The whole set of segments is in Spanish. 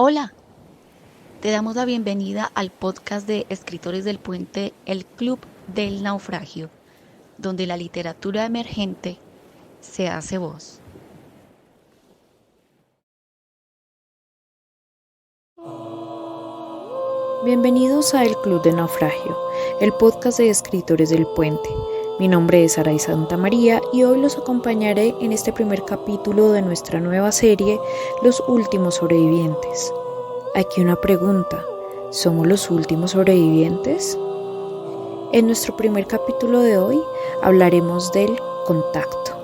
Hola, te damos la bienvenida al podcast de Escritores del Puente, el Club del Naufragio, donde la literatura emergente se hace voz. Bienvenidos a El Club de Naufragio, el podcast de escritores del puente. Mi nombre es Aray Santa María y hoy los acompañaré en este primer capítulo de nuestra nueva serie, Los Últimos Sobrevivientes. Aquí una pregunta, ¿somos los últimos sobrevivientes? En nuestro primer capítulo de hoy hablaremos del contacto.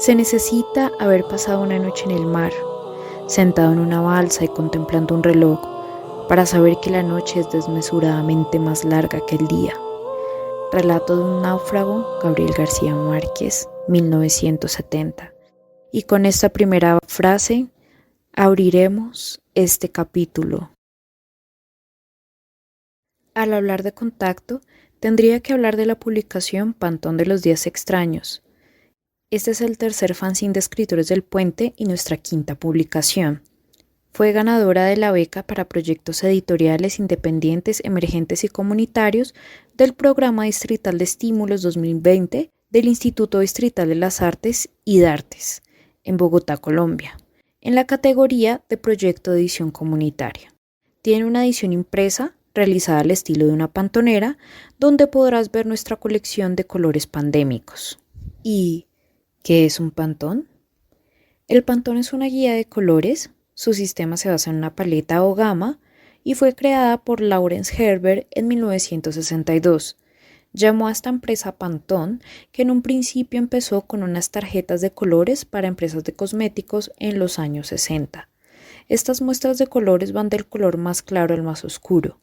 Se necesita haber pasado una noche en el mar, sentado en una balsa y contemplando un reloj, para saber que la noche es desmesuradamente más larga que el día. Relato de un náufrago, Gabriel García Márquez, 1970. Y con esta primera frase abriremos este capítulo. Al hablar de contacto, tendría que hablar de la publicación Pantón de los Días Extraños. Este es el tercer fanzine de Escritores del Puente y nuestra quinta publicación. Fue ganadora de la beca para proyectos editoriales independientes, emergentes y comunitarios del Programa Distrital de Estímulos 2020 del Instituto Distrital de las Artes y Dartes, en Bogotá, Colombia, en la categoría de Proyecto de Edición Comunitaria. Tiene una edición impresa, realizada al estilo de una pantonera, donde podrás ver nuestra colección de colores pandémicos. ¿Y qué es un pantón? El pantón es una guía de colores. Su sistema se basa en una paleta o gama y fue creada por Lawrence Herbert en 1962. Llamó a esta empresa Pantone, que en un principio empezó con unas tarjetas de colores para empresas de cosméticos en los años 60. Estas muestras de colores van del color más claro al más oscuro.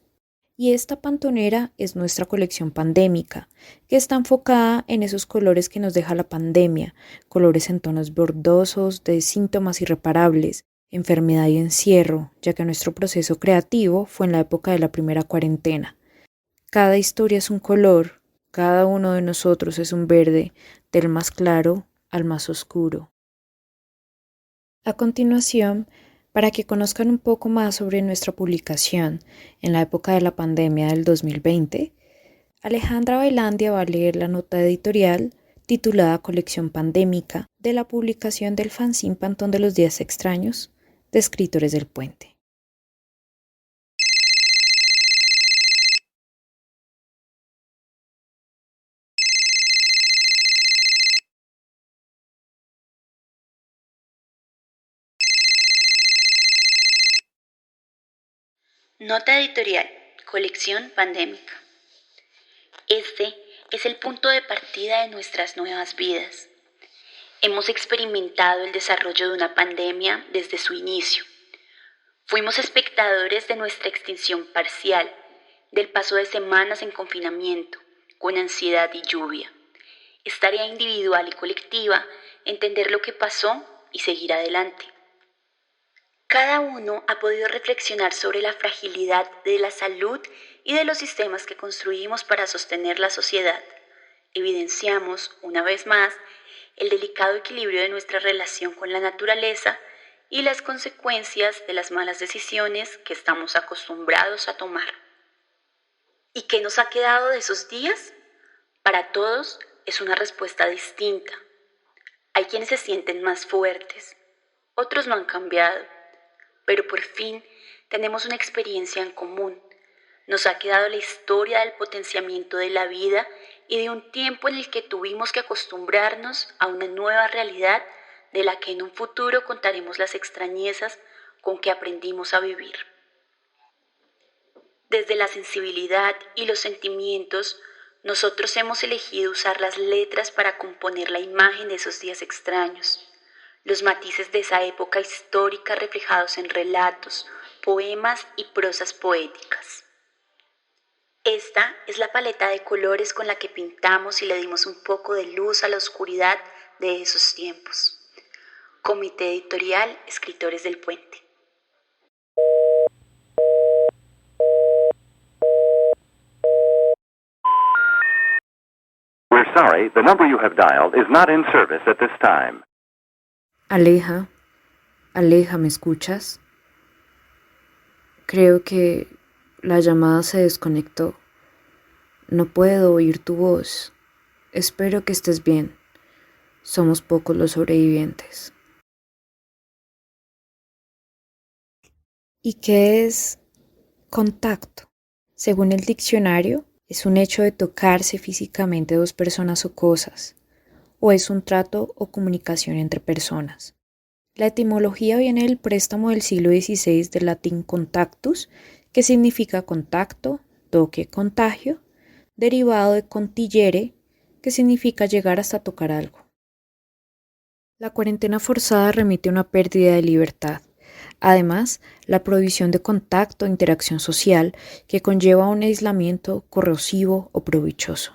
Y esta pantonera es nuestra colección pandémica, que está enfocada en esos colores que nos deja la pandemia, colores en tonos verdosos, de síntomas irreparables, enfermedad y encierro, ya que nuestro proceso creativo fue en la época de la primera cuarentena. Cada historia es un color, cada uno de nosotros es un verde, del más claro al más oscuro. A continuación, para que conozcan un poco más sobre nuestra publicación en la época de la pandemia del 2020, Alejandra Bailandia va a leer la nota editorial titulada Colección Pandémica de la publicación del fanzine Pantón de los Días Extraños de Escritores del Puente. Nota editorial, colección pandémica. Este es el punto de partida de nuestras nuevas vidas. Hemos experimentado el desarrollo de una pandemia desde su inicio. Fuimos espectadores de nuestra extinción parcial, del paso de semanas en confinamiento, con ansiedad y lluvia. Es tarea individual y colectiva entender lo que pasó y seguir adelante. Cada uno ha podido reflexionar sobre la fragilidad de la salud y de los sistemas que construimos para sostener la sociedad. Evidenciamos, una vez más, el delicado equilibrio de nuestra relación con la naturaleza y las consecuencias de las malas decisiones que estamos acostumbrados a tomar. ¿Y qué nos ha quedado de esos días? Para todos es una respuesta distinta. Hay quienes se sienten más fuertes, otros no han cambiado, pero por fin tenemos una experiencia en común. Nos ha quedado la historia del potenciamiento de la vida y de un tiempo en el que tuvimos que acostumbrarnos a una nueva realidad de la que en un futuro contaremos las extrañezas con que aprendimos a vivir. Desde la sensibilidad y los sentimientos, nosotros hemos elegido usar las letras para componer la imagen de esos días extraños, los matices de esa época histórica reflejados en relatos, poemas y prosas poéticas. Esta es la paleta de colores con la que pintamos y le dimos un poco de luz a la oscuridad de esos tiempos. Comité Editorial Escritores del Puente. We're sorry, the number you have dialed is not in service at this time. Aleja, ¿me escuchas? Creo que la llamada se desconectó. No puedo oír tu voz. Espero que estés bien. Somos pocos los sobrevivientes. ¿Y qué es contacto? Según el diccionario, es un hecho de tocarse físicamente dos personas o cosas, o es un trato o comunicación entre personas. La etimología viene del préstamo del siglo XVI del latín contactus, que significa contacto, toque, contagio, derivado de contigere, que significa llegar hasta tocar algo. La cuarentena forzada remite a una pérdida de libertad. Además, la prohibición de contacto e interacción social que conlleva un aislamiento corrosivo o provechoso.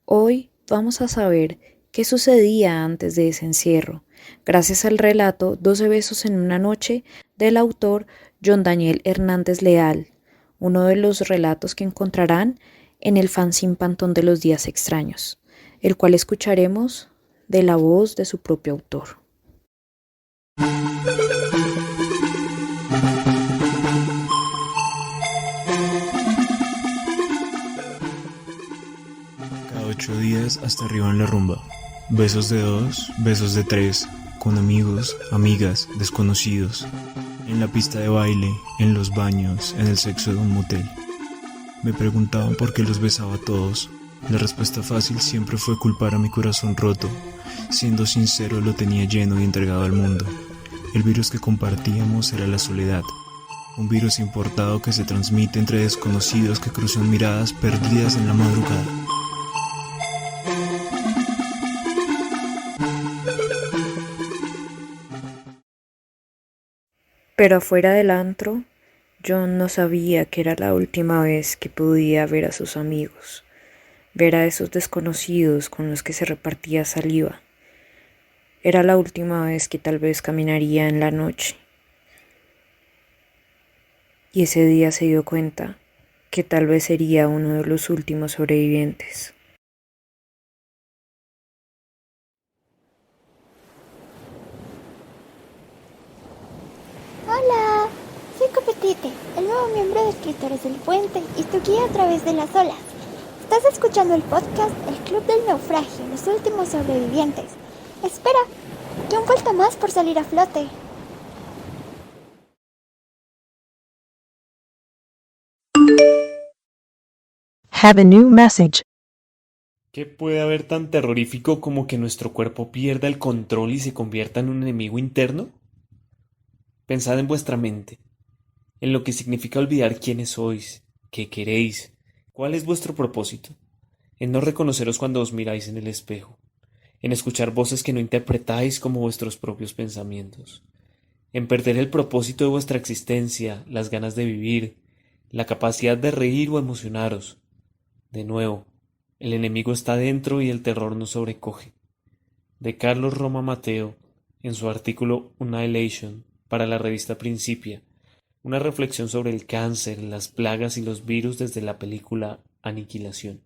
Hoy vamos a saber qué sucedía antes de ese encierro, gracias al relato 12 besos en una noche del autor John Daniel Hernández Leal, uno de los relatos que encontrarán en el fanzine Pantón de los Días Extraños, el cual escucharemos de la voz de su propio autor. Cada 8 días hasta arriba en la rumba. Besos de 2, besos de 3, con amigos, amigas, desconocidos. En la pista de baile, en los baños, en el sexo de un motel. Me preguntaban por qué los besaba a todos. La respuesta fácil siempre fue culpar a mi corazón roto. Siendo sincero, lo tenía lleno y entregado al mundo. El virus que compartíamos era la soledad. Un virus importado que se transmite entre desconocidos que cruzan miradas perdidas en la madrugada. Pero afuera del antro, John no sabía que era la última vez que podía ver a sus amigos, ver a esos desconocidos con los que se repartía saliva. Era la última vez que tal vez caminaría en la noche. Y ese día se dio cuenta que tal vez sería uno de los últimos sobrevivientes. Hola, soy Copetite, el nuevo miembro de Escritores del Puente y tu guía a través de las olas. Estás escuchando el podcast El Club del Naufragio, los últimos sobrevivientes. Espera, que aún falta más por salir a flote. Have a new message. ¿Qué puede haber tan terrorífico como que nuestro cuerpo pierda el control y se convierta en un enemigo interno? Pensad en vuestra mente, en lo que significa olvidar quiénes sois, qué queréis, cuál es vuestro propósito, en no reconoceros cuando os miráis en el espejo, en escuchar voces que no interpretáis como vuestros propios pensamientos, en perder el propósito de vuestra existencia, las ganas de vivir, la capacidad de reír o emocionaros. De nuevo, el enemigo está dentro y el terror nos sobrecoge. De Carlos Roma Mateo, en su artículo Annihilation, para la revista Principia, una reflexión sobre el cáncer, las plagas y los virus desde la película Aniquilación.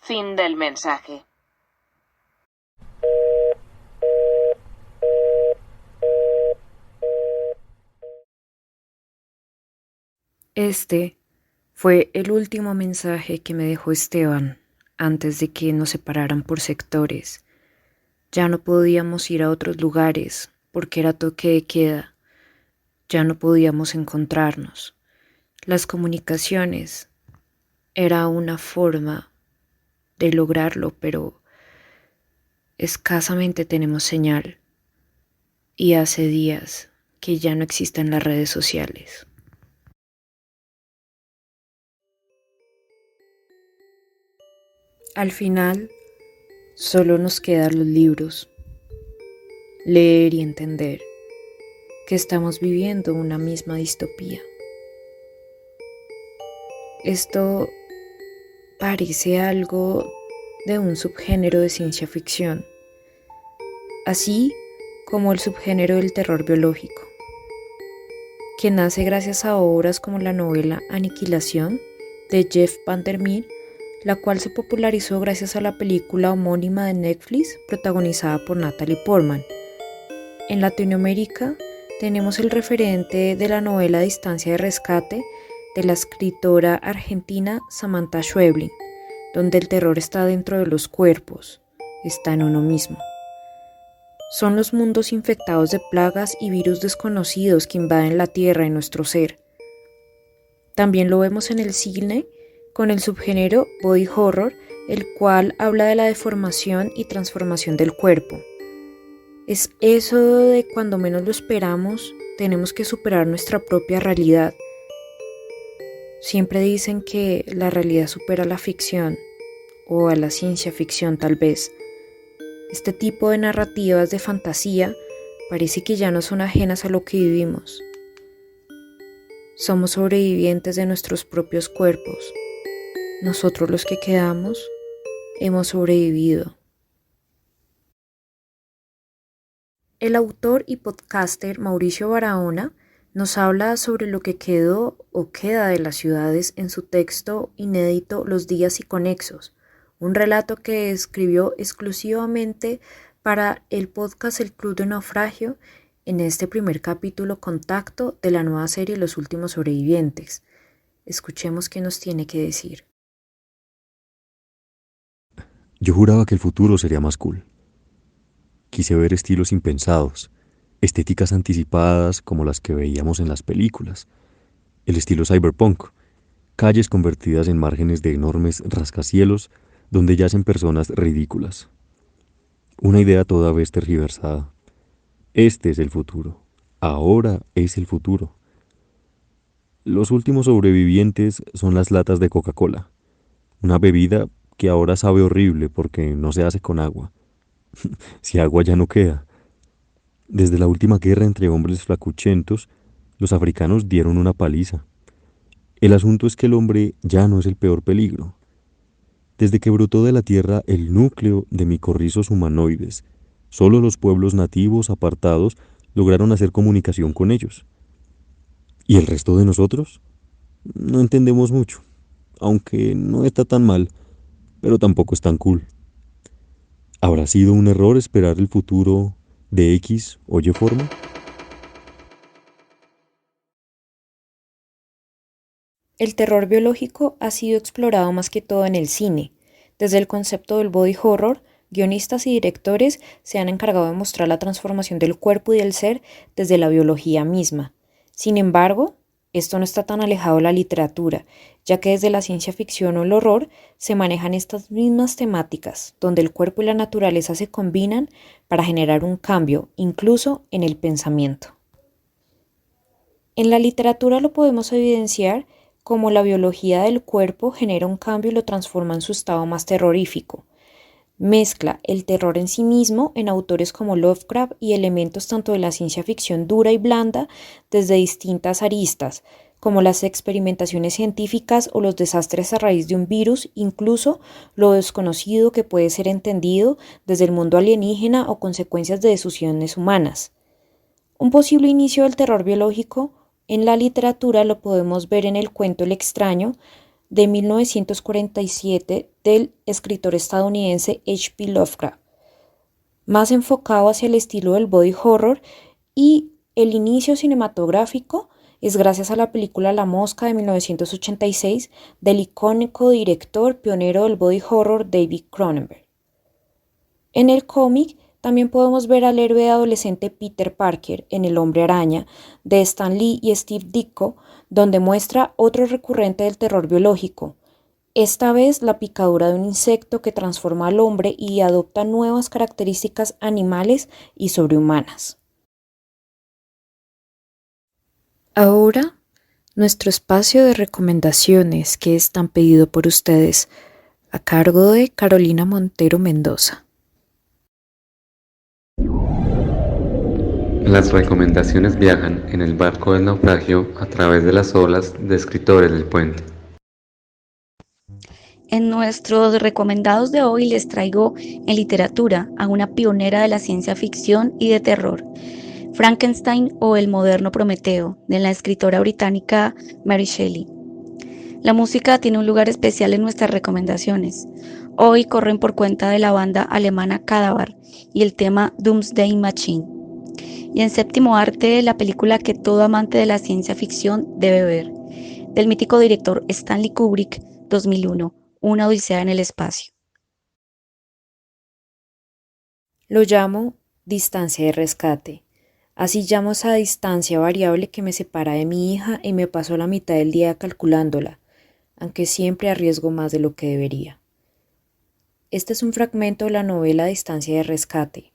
Fin del mensaje. Este fue el último mensaje que me dejó Esteban antes de que nos separaran por sectores. Ya no podíamos ir a otros lugares porque era toque de queda. Ya no podíamos encontrarnos. Las comunicaciones era una forma de lograrlo, pero escasamente tenemos señal. Y hace días que ya no existen las redes sociales. Al final, solo nos quedan los libros, leer y entender que estamos viviendo una misma distopía. Esto parece algo de un subgénero de ciencia ficción, así como el subgénero del terror biológico, que nace gracias a obras como la novela Aniquilación de Jeff Vandermeer, la cual se popularizó gracias a la película homónima de Netflix protagonizada por Natalie Portman. En Latinoamérica tenemos el referente de la novela Distancia de Rescate de la escritora argentina Samantha Schweblin, donde el terror está dentro de los cuerpos, está en uno mismo. Son los mundos infectados de plagas y virus desconocidos que invaden la tierra y nuestro ser. También lo vemos en el cine con el subgénero body horror, el cual habla de la deformación y transformación del cuerpo. Es eso de cuando menos lo esperamos, tenemos que superar nuestra propia realidad. Siempre dicen que la realidad supera a la ficción, o a la ciencia ficción tal vez. Este tipo de narrativas de fantasía parece que ya no son ajenas a lo que vivimos. Somos sobrevivientes de nuestros propios cuerpos. Nosotros los que quedamos hemos sobrevivido. El autor y podcaster Mauricio Barahona nos habla sobre lo que quedó o queda de las ciudades en su texto inédito Los días y conexos, un relato que escribió exclusivamente para el podcast El Club del Naufragio en este primer capítulo Contacto de la nueva serie Los últimos sobrevivientes. Escuchemos qué nos tiene que decir. Yo juraba que el futuro sería más cool. Quise ver estilos impensados, estéticas anticipadas como las que veíamos en las películas, el estilo cyberpunk, calles convertidas en márgenes de enormes rascacielos donde yacen personas ridículas. Una idea toda vez tergiversada. Este es el futuro. Ahora es el futuro. Los últimos sobrevivientes son las latas de Coca-Cola, una bebida que ahora sabe horrible porque no se hace con agua. Si agua ya no queda. Desde la última guerra entre hombres flacuchentos, los africanos dieron una paliza. El asunto es que el hombre ya no es el peor peligro. Desde que brotó de la tierra el núcleo de micorrizos humanoides, solo los pueblos nativos apartados lograron hacer comunicación con ellos. ¿Y el resto de nosotros? No entendemos mucho, aunque no está tan mal, pero tampoco es tan cool. ¿Habrá sido un error esperar el futuro de X o Y forma? El terror biológico ha sido explorado más que todo en el cine. Desde el concepto del body horror, guionistas y directores se han encargado de mostrar la transformación del cuerpo y del ser desde la biología misma. Sin embargo, esto no está tan alejado de la literatura, ya que desde la ciencia ficción o el horror se manejan estas mismas temáticas, donde el cuerpo y la naturaleza se combinan para generar un cambio, incluso en el pensamiento. En la literatura lo podemos evidenciar como la biología del cuerpo genera un cambio y lo transforma en su estado más terrorífico. Mezcla el terror en sí mismo en autores como Lovecraft y elementos tanto de la ciencia ficción dura y blanda desde distintas aristas, como las experimentaciones científicas o los desastres a raíz de un virus, incluso lo desconocido que puede ser entendido desde el mundo alienígena o consecuencias de decisiones humanas. Un posible inicio del terror biológico en la literatura lo podemos ver en el cuento El extraño de 1947 del escritor estadounidense H.P. Lovecraft, más enfocado hacia el estilo del body horror, y el inicio cinematográfico es gracias a la película La Mosca de 1986 del icónico director pionero del body horror David Cronenberg. En el cómic también podemos ver al héroe adolescente Peter Parker en El Hombre Araña de Stan Lee y Steve Ditko, donde muestra otro recurrente del terror biológico, esta vez la picadura de un insecto que transforma al hombre y adopta nuevas características animales y sobrehumanas. Ahora, nuestro espacio de recomendaciones que es tan pedido por ustedes, a cargo de Carolina Montero Mendoza. Las recomendaciones viajan en el barco del naufragio a través de las olas de Escritores del Puente. En nuestros recomendados de hoy les traigo en literatura a una pionera de la ciencia ficción y de terror, Frankenstein o el moderno Prometeo, de la escritora británica Mary Shelley. La música tiene un lugar especial en nuestras recomendaciones. Hoy corren por cuenta de la banda alemana Cadaver y el tema Doomsday Machine. Y en séptimo arte, la película que todo amante de la ciencia ficción debe ver, del mítico director Stanley Kubrick, 2001, Una odisea en el espacio. Lo llamo distancia de rescate. Así llamo esa distancia variable que me separa de mi hija y me paso la mitad del día calculándola, aunque siempre arriesgo más de lo que debería. Este es un fragmento de la novela Distancia de rescate,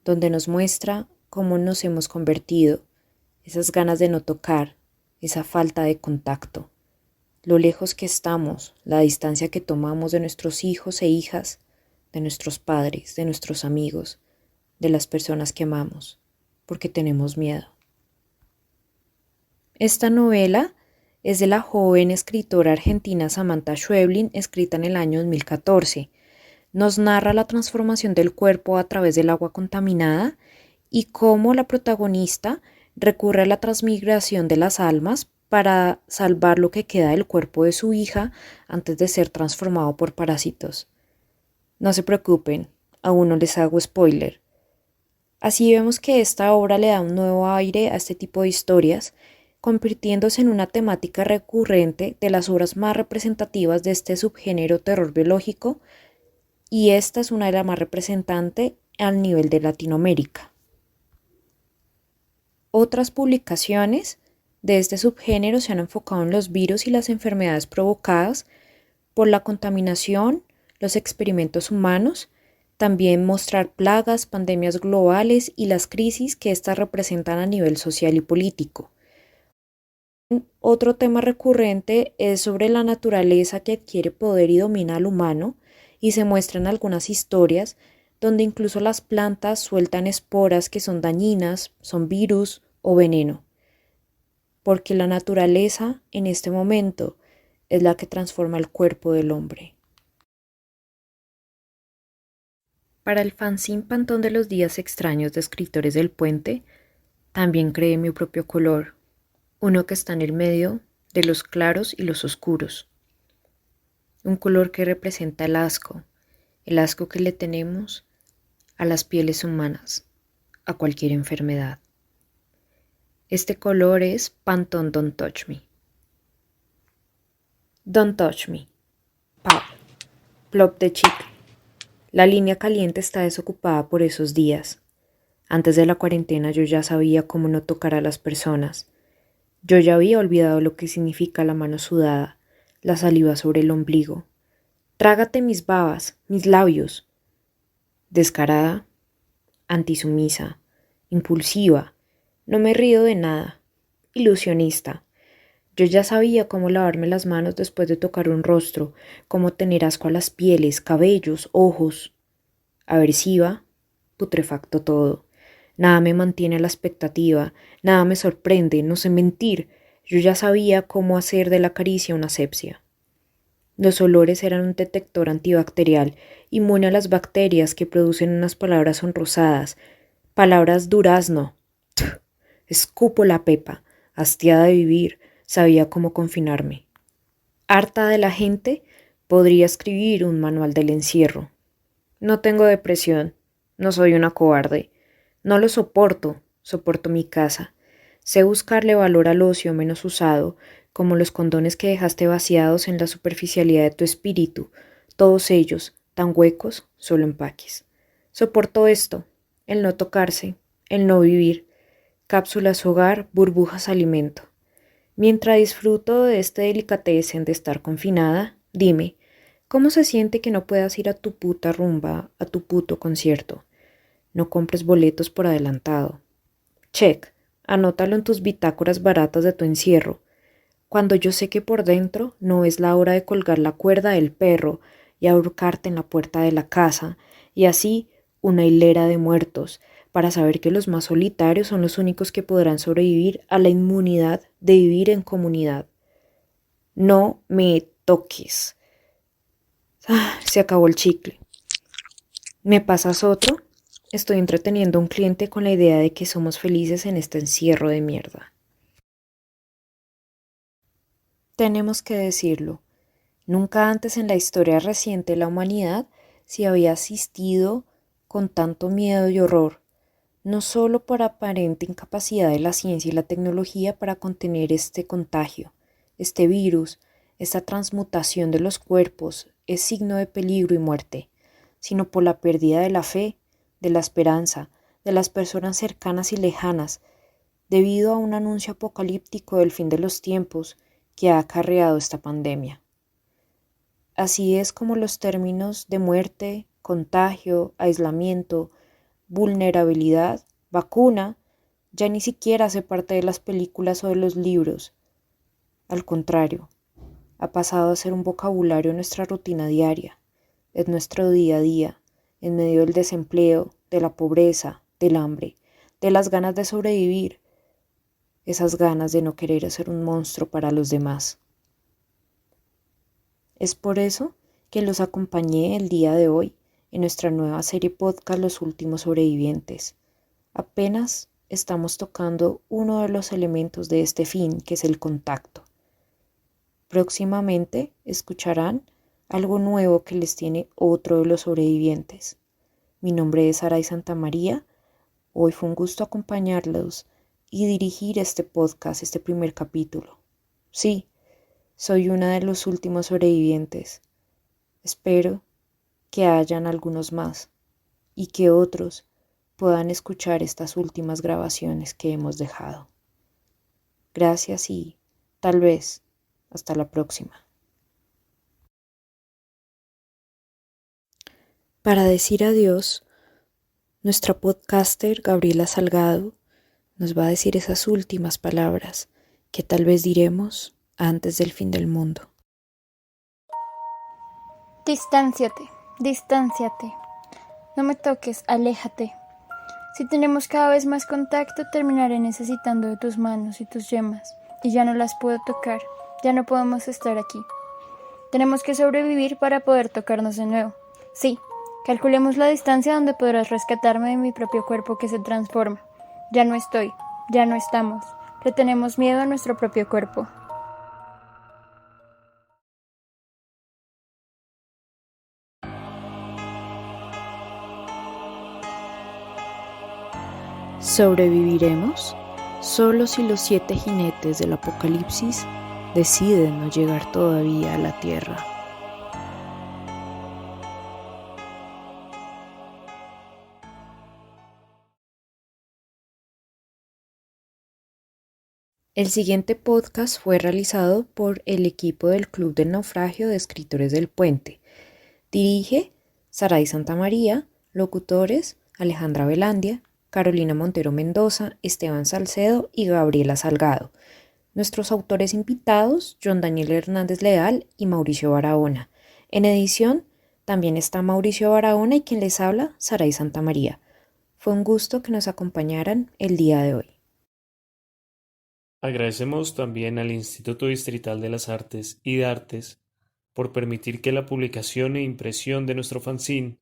donde nos muestra cómo nos hemos convertido, esas ganas de no tocar, esa falta de contacto, lo lejos que estamos, la distancia que tomamos de nuestros hijos e hijas, de nuestros padres, de nuestros amigos, de las personas que amamos, porque tenemos miedo. Esta novela es de la joven escritora argentina Samantha Schweblin, escrita en el año 2014. Nos narra la transformación del cuerpo a través del agua contaminada y cómo la protagonista recurre a la transmigración de las almas para salvar lo que queda del cuerpo de su hija antes de ser transformado por parásitos. No se preocupen, aún no les hago spoiler. Así vemos que esta obra le da un nuevo aire a este tipo de historias, convirtiéndose en una temática recurrente de las obras más representativas de este subgénero terror biológico, y esta es una de las más representantes al nivel de Latinoamérica. Otras publicaciones de este subgénero se han enfocado en los virus y las enfermedades provocadas por la contaminación, los experimentos humanos, también mostrar plagas, pandemias globales y las crisis que éstas representan a nivel social y político. Otro tema recurrente es sobre la naturaleza que adquiere poder y domina al humano, y se muestran algunas historias donde incluso las plantas sueltan esporas que son dañinas, son virus o veneno, porque la naturaleza en este momento es la que transforma el cuerpo del hombre. Para el fanzine Pantón de los Días Extraños de Escritores del Puente, también creé mi propio color, uno que está en el medio de los claros y los oscuros. Un color que representa el asco que le tenemos a las pieles humanas, a cualquier enfermedad. Este color es Pantón Don't Touch Me. Don't Touch Me. Pop. Plop de chicle. La línea caliente está desocupada por esos días. Antes de la cuarentena yo ya sabía cómo no tocar a las personas. Yo ya había olvidado lo que significa la mano sudada, la saliva sobre el ombligo. Trágate mis babas, mis labios. Descarada, antisumisa, impulsiva, no me río de nada, ilusionista. Yo ya sabía cómo lavarme las manos después de tocar un rostro, cómo tener asco a las pieles, cabellos, ojos. Aversiva, putrefacto todo. Nada me mantiene a la expectativa, nada me sorprende, no sé mentir. Yo ya sabía cómo hacer de la caricia una asepsia. Los olores eran un detector antibacterial, inmune a las bacterias que producen unas palabras sonrosadas, palabras durazno. Escupo la pepa, hastiada de vivir, sabía cómo confinarme. Harta de la gente, podría escribir un manual del encierro. No tengo depresión, no soy una cobarde. No lo soporto, soporto mi casa. Sé buscarle valor al ocio menos usado, como los condones que dejaste vaciados en la superficialidad de tu espíritu, todos ellos, tan huecos, solo empaques. Soporto esto, el no tocarse, el no vivir, cápsulas hogar, burbujas alimento. Mientras disfruto de este delicatessen de estar confinada, dime, ¿cómo se siente que no puedas ir a tu puta rumba, a tu puto concierto? No compres boletos por adelantado. Check, anótalo en tus bitácoras baratas de tu encierro. Cuando yo sé que por dentro no es la hora de colgar la cuerda del perro y ahorcarte en la puerta de la casa, y así una hilera de muertos, para saber que los más solitarios son los únicos que podrán sobrevivir a la inmunidad de vivir en comunidad. No me toques. Se acabó el chicle. ¿Me pasas otro? Estoy entreteniendo a un cliente con la idea de que somos felices en este encierro de mierda. Tenemos que decirlo. Nunca antes en la historia reciente de la humanidad se había asistido con tanto miedo y horror. no solo por aparente incapacidad de la ciencia y la tecnología para contener este contagio, este virus, esta transmutación de los cuerpos es signo de peligro y muerte, sino por la pérdida de la fe, de la esperanza, de las personas cercanas y lejanas, debido a un anuncio apocalíptico del fin de los tiempos que ha acarreado esta pandemia. Así es como los términos de muerte, contagio, aislamiento, vulnerabilidad, vacuna, ya ni siquiera hace parte de las películas o de los libros. Al contrario, ha pasado a ser un vocabulario en nuestra rutina diaria, en nuestro día a día, en medio del desempleo, de la pobreza, del hambre, de las ganas de sobrevivir, esas ganas de no querer ser un monstruo para los demás. Es por eso que los acompañé el día de hoy en nuestra nueva serie podcast Los Últimos Sobrevivientes. Apenas estamos tocando uno de los elementos de este fin, que es el contacto. Próximamente escucharán algo nuevo que les tiene otro de los sobrevivientes. Mi nombre es Saray Santamaría. Hoy fue un gusto acompañarlos y dirigir este podcast, este primer capítulo. Sí, soy una de los últimos sobrevivientes. Espero que hayan algunos más y que otros puedan escuchar estas últimas grabaciones que hemos dejado. Gracias y tal vez hasta la próxima. Para decir adiós, nuestra podcaster Gabriela Salgado nos va a decir esas últimas palabras que tal vez diremos antes del fin del mundo. Distánciate, distánciate. No me toques, aléjate. Si tenemos cada vez más contacto, terminaré necesitando de tus manos y tus yemas, y ya no las puedo tocar, ya no podemos estar aquí. Tenemos que sobrevivir para poder tocarnos de nuevo. Sí, calculemos la distancia donde podrás rescatarme de mi propio cuerpo que se transforma. Ya no estoy, ya no estamos. Le tenemos miedo a nuestro propio cuerpo. ¿Sobreviviremos? Solo si los 7 jinetes del apocalipsis deciden no llegar todavía a la Tierra. El siguiente podcast fue realizado por el equipo del Club del Naufragio de Escritores del Puente. Dirige Saray Santamaría, locutores Alejandra Velandia, Carolina Montero Mendoza, Esteban Salcedo y Gabriela Salgado. Nuestros autores invitados, John Daniel Hernández Leal y Mauricio Barahona. En edición también está Mauricio Barahona y quien les habla, Saray Santamaría. Fue un gusto que nos acompañaran el día de hoy. Agradecemos también al Instituto Distrital de las Artes y de Artes por permitir que la publicación e impresión de nuestro fanzine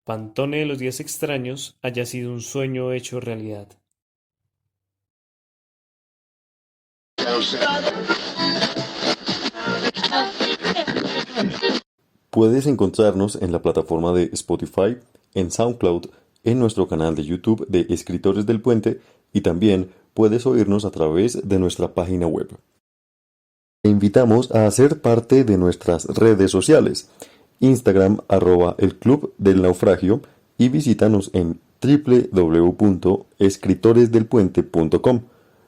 Pantone de los Días Extraños haya sido un sueño hecho realidad. Puedes encontrarnos en la plataforma de Spotify, en SoundCloud, en nuestro canal de YouTube de Escritores del Puente y también puedes oírnos a través de nuestra página web. Te invitamos a ser parte de nuestras redes sociales. Instagram @elclubdelnaufragio y visítanos en www.escritoresdelpuente.com,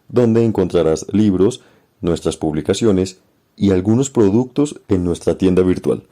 donde encontrarás libros, nuestras publicaciones y algunos productos en nuestra tienda virtual.